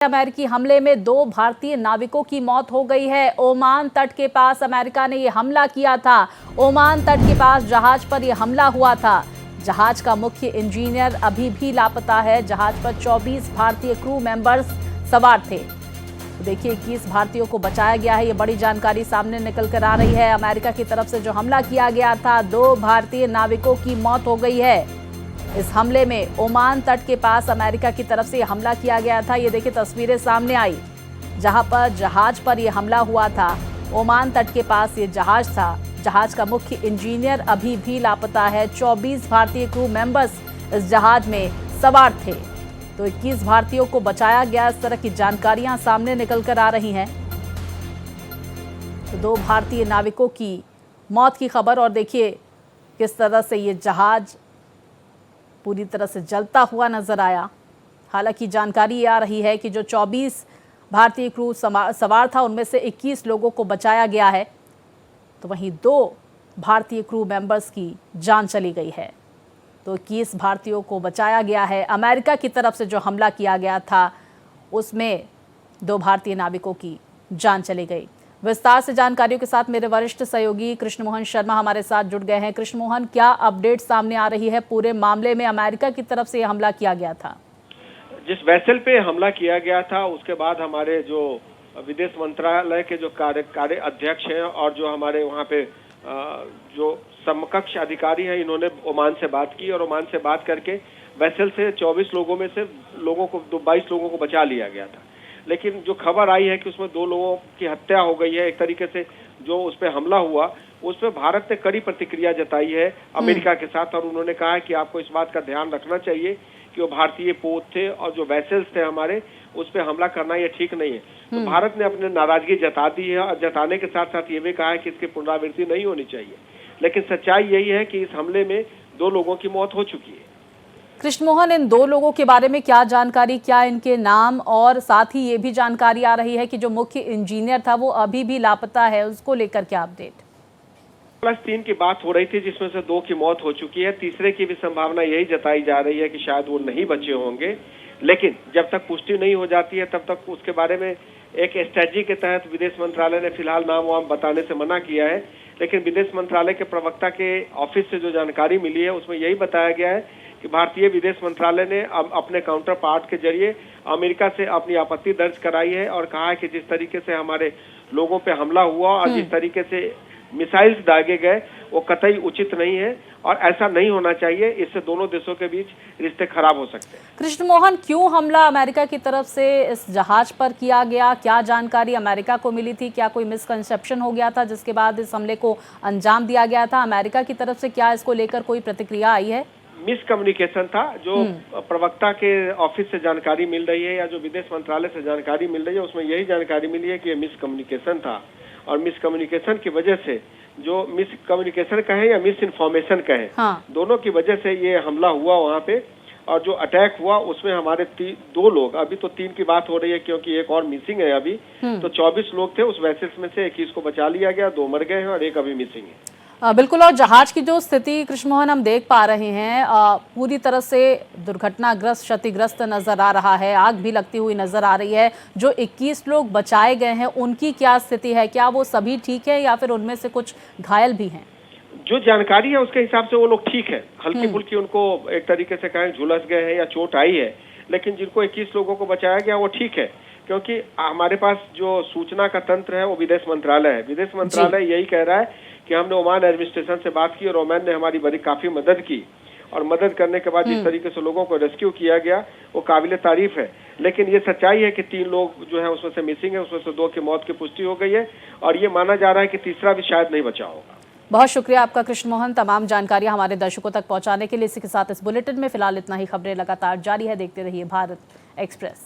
अमेरिकी हमले में 2 भारतीय नाविकों की मौत हो गई है। ओमान तट के पास अमेरिका ने यह हमला किया था। ओमान तट के पास जहाज पर यह हमला हुआ था। जहाज का मुख्य इंजीनियर अभी भी लापता है। जहाज पर 24 भारतीय क्रू मेंबर्स सवार थे। देखिए 21 भारतीयों को बचाया गया है। ये बड़ी जानकारी सामने निकल कर आ रही है। अमेरिका की तरफ से जो हमला किया गया था, 2 भारतीय नाविकों की मौत हो गई है। इस हमले में ओमान तट के पास अमेरिका की तरफ से हमला किया गया था। ये देखिए तस्वीरें सामने आई जहां पर जहाज पर यह हमला हुआ था। ओमान तट के पास ये जहाज था। जहाज का मुख्य इंजीनियर अभी भी लापता है। 24 भारतीय क्रू मेंबर्स इस जहाज में सवार थे। तो 21 भारतीयों को बचाया गया। इस तरह की जानकारियां सामने निकल कर आ रही हैं। तो 2 भारतीय नाविकों की मौत की खबर, और देखिए किस तरह से ये जहाज पूरी तरह से जलता हुआ नजर आया। हालांकि जानकारी आ रही है कि जो 24 भारतीय क्रू सवार था उनमें से 21 लोगों को बचाया गया है। तो वहीं 2 भारतीय क्रू मेंबर्स की जान चली गई है। तो 21 भारतीयों को बचाया गया है। अमेरिका की तरफ से जो हमला किया गया था उसमें 2 भारतीय नाविकों की जान चली गई। विस्तार से जानकारियों के साथ मेरे वरिष्ठ सहयोगी कृष्ण मोहन शर्मा हमारे साथ जुड़ गए हैं। कृष्ण मोहन, क्या अपडेट सामने आ रही है पूरे मामले में? अमेरिका की तरफ से यह हमला किया गया था। जिस वेसल पे हमला किया गया था उसके बाद हमारे जो विदेश मंत्रालय के जो कार्य अध्यक्ष हैं और जो हमारे वहाँ पे जो समकक्ष अधिकारी हैं, इन्होंने ओमान से बात की और ओमान से बात करके वेसल से 24 लोगों में से 22 लोगों को बचा लिया गया था। लेकिन जो खबर आई है कि उसमें 2 लोगों की हत्या हो गई है। एक तरीके से जो उस पर हमला हुआ उस पर भारत ने कड़ी प्रतिक्रिया जताई है अमेरिका के साथ, और उन्होंने कहा है कि आपको इस बात का ध्यान रखना चाहिए कि वो भारतीय पोत थे और जो वेसल्स थे हमारे, उस पर हमला करना ये ठीक नहीं है। तो भारत ने अपनी नाराजगी जता दी है और जताने के साथ साथ ये भी कहा है कि इसकी पुनरावृत्ति नहीं होनी चाहिए। लेकिन सच्चाई यही है कि इस हमले में 2 लोगों की मौत हो चुकी है। कृष्ण मोहन, इन 2 लोगों के बारे में क्या जानकारी, क्या इनके नाम, और साथ ही ये भी जानकारी आ रही है कि जो मुख्य इंजीनियर था वो अभी भी लापता है, उसको लेकर क्या अपडेट? +3 की बात हो रही थी जिसमें से 2 की मौत हो चुकी है। तीसरे की भी संभावना यही जताई जा रही है कि शायद वो नहीं बचे होंगे। लेकिन जब तक पुष्टि नहीं हो जाती है तब तक उसके बारे में एक स्ट्रेटजी के तहत विदेश मंत्रालय ने फिलहाल नाम वाम बताने से मना किया है। लेकिन विदेश मंत्रालय के प्रवक्ता के ऑफिस से जो जानकारी मिली है उसमें यही बताया गया है कि भारतीय विदेश मंत्रालय ने अपने काउंटर पार्ट के जरिए अमेरिका से अपनी आपत्ति दर्ज कराई है और कहा है कि जिस तरीके से हमारे लोगों पे हमला हुआ और जिस तरीके से मिसाइल्स दागे गए वो कतई उचित नहीं है और ऐसा नहीं होना चाहिए। इससे दोनों देशों के बीच रिश्ते खराब हो सकते हैं। कृष्ण मोहन, क्यों हमला अमेरिका की तरफ से इस जहाज पर किया गया? क्या जानकारी अमेरिका को मिली थी? क्या कोई मिसकंसेप्शन हो गया था जिसके बाद इस हमले को अंजाम दिया गया था? अमेरिका की तरफ से क्या इसको लेकर कोई प्रतिक्रिया आई है? मिसकम्युनिकेशन था। जो प्रवक्ता के ऑफिस से जानकारी मिल रही है या जो विदेश मंत्रालय से जानकारी मिल रही है उसमें यही जानकारी मिली है कि ये मिसकम्युनिकेशन था। और मिसकम्युनिकेशन की वजह से, जो मिसकम्युनिकेशन कहें या मिस इन्फॉर्मेशन कहें, दोनों की वजह से ये हमला हुआ वहाँ पे। और जो अटैक हुआ उसमें हमारे 2 लोग, अभी तो 3 की बात हो रही है क्योंकि एक और मिसिंग है अभी। तो 24 लोग थे उस वेसल्स में से 21 को बचा लिया गया, 2 मर गए हैं और 1 अभी मिसिंग है। बिल्कुल। और जहाज की जो स्थिति कृष्ण मोहन हम देख पा रहे हैं, पूरी तरह से दुर्घटनाग्रस्त, क्षतिग्रस्त नजर आ रहा है। आग भी लगती हुई नजर आ रही है। जो 21 लोग बचाए गए हैं उनकी क्या स्थिति है? क्या वो सभी ठीक है या फिर उनमें से कुछ घायल भी हैं? जो जानकारी है उसके हिसाब से वो लोग ठीक है। हल्की फुल्की उनको एक तरीके से कहें झुलस गए हैं या चोट आई है। लेकिन जिनको 21 लोगों को बचाया गया वो ठीक है, क्योंकि हमारे पास जो सूचना का तंत्र है वो विदेश मंत्रालय है। विदेश मंत्रालय यही कह रहा है कि हमने ओमान एडमिनिस्ट्रेशन से बात की और ओमान ने हमारी बड़ी काफी मदद की, और मदद करने के बाद जिस तरीके से लोगों को रेस्क्यू किया गया वो काबिले तारीफ है। लेकिन ये सच्चाई है कि 3 लोग जो है उसमें से मिसिंग है, उसमें से 2 की मौत की पुष्टि हो गई है और ये माना जा रहा है कि तीसरा भी शायद नहीं बचा होगा। बहुत शुक्रिया आपका कृष्ण मोहन, तमाम जानकारियां हमारे दर्शकों तक पहुंचाने के लिए। इसी के साथ इस बुलेटिन में फिलहाल इतना ही। खबरें लगातार जारी है, देखते रहिए भारत एक्सप्रेस।